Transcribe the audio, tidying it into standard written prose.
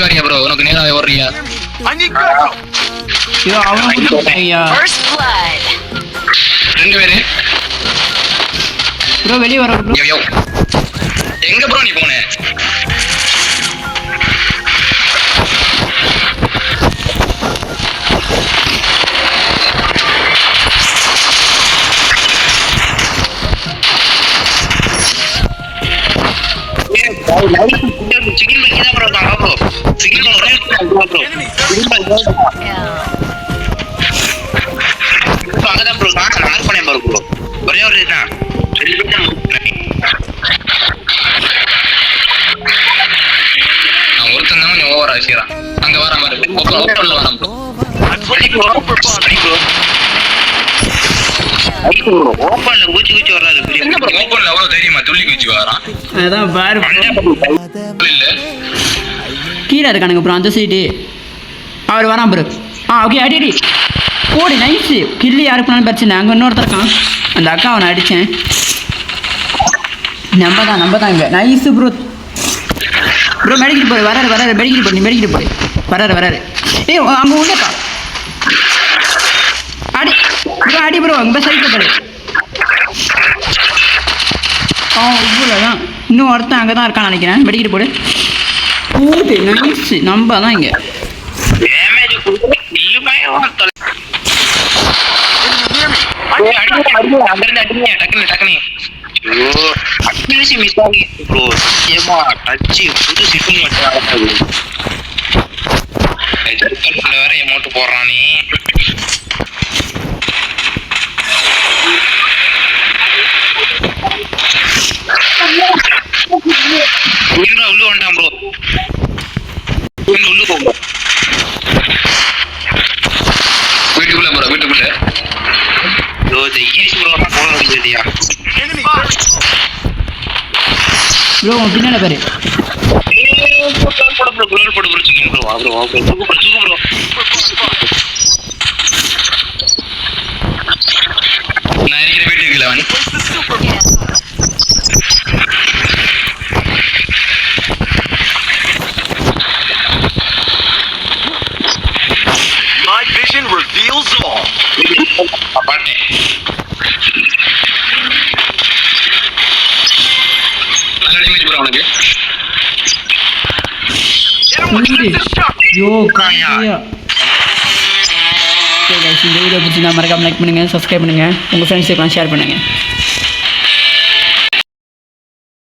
வரியா ப்ரோ உனக்கு நேரா ஓடுறியா ஐயோ அவன் ஐயா ரெண்டு பேரு ப்ரோ வெளிய வர ப்ரோ எங்க ப்ரோ நீ போனே சிக்கன் பக்கி தான் ப்ரோ இருக்காங்க ப்ரோ சிக்கன் ஒரே ப்ரோ அங்கதான் ப்ரோ நான் மார்க் பண்ணேன் பாரு ப்ரோ ஒரே ஒரு இதுதான் நான் ஒருத்தன் தான் கொஞ்சம் ஓவர் ஆகிக்கிறான் அங்க வர மாதிரி ஓப்பன்ல வரான் ப்ரோ ஓப்பன்ல ஊச்சி ஊச்சி வராது ஓப்பன்ல அவ்வளவு தைரியமா துள்ளி குச்சி வரான் அதான் பாரு இல்ல கீழே இருக்கானுங்க ப்ரோ அந்த சைடு அவர் வரான் ப்ரோ ஓகே அடி போடி நைஸு கில்லி யாருக்கு பண்ணாலும் பிரச்சனை அங்கே இன்னொருத்தர் இருக்கான் அந்த அக்கா அவனை அடித்தேன் நம்ம தான் இங்கே நைஸு ப்ரோ ப்ரோ மெடிக்கிட்டு போய் வராரு மெடிக்கிட்டு போய் வராரு ஏய் அங்கே உள்ளக்கா அடி ப்ரோ அங்கே சைக்கிள் பாரு இவ்வளோதான் இன்னும் ஒருத்தன் அங்கே தான் இருக்கான்னு நினைக்கிறேன் மெடிக்கிட்டு போடு போடு நைஸு நம்ம தான் இங்கே வேற அமௌண்ட் போடுறானே உள்ள வேண்டாம் ப்ரோ உள்ள போங்க வீட்டுக்குள்ள ப்ரோ வீட்டுக்குள்ள ப்ரோ இந்த இங்கிலீஷ் ப்ரோ நான் போட முடியலையா ப்ரோ உன் பின்னால பாரு போடு bro chicken bro Sukhu bro நான் இருக்கிற வீட்டுக்குள்ள வந்து reveals all. Aparte. நல்ல டேமேஜ் ப்ரோ உனக்கு. யோ காயா. ஓகே गाइस இந்த வீடியோ பிடிச்சிருந்தா மறக்காம லைக் பண்ணுங்க, சப்ஸ்கிரைப் பண்ணுங்க, உங்க ஃப்ரெண்ட்ஸ்க்கு ஷேர் பண்ணுங்க.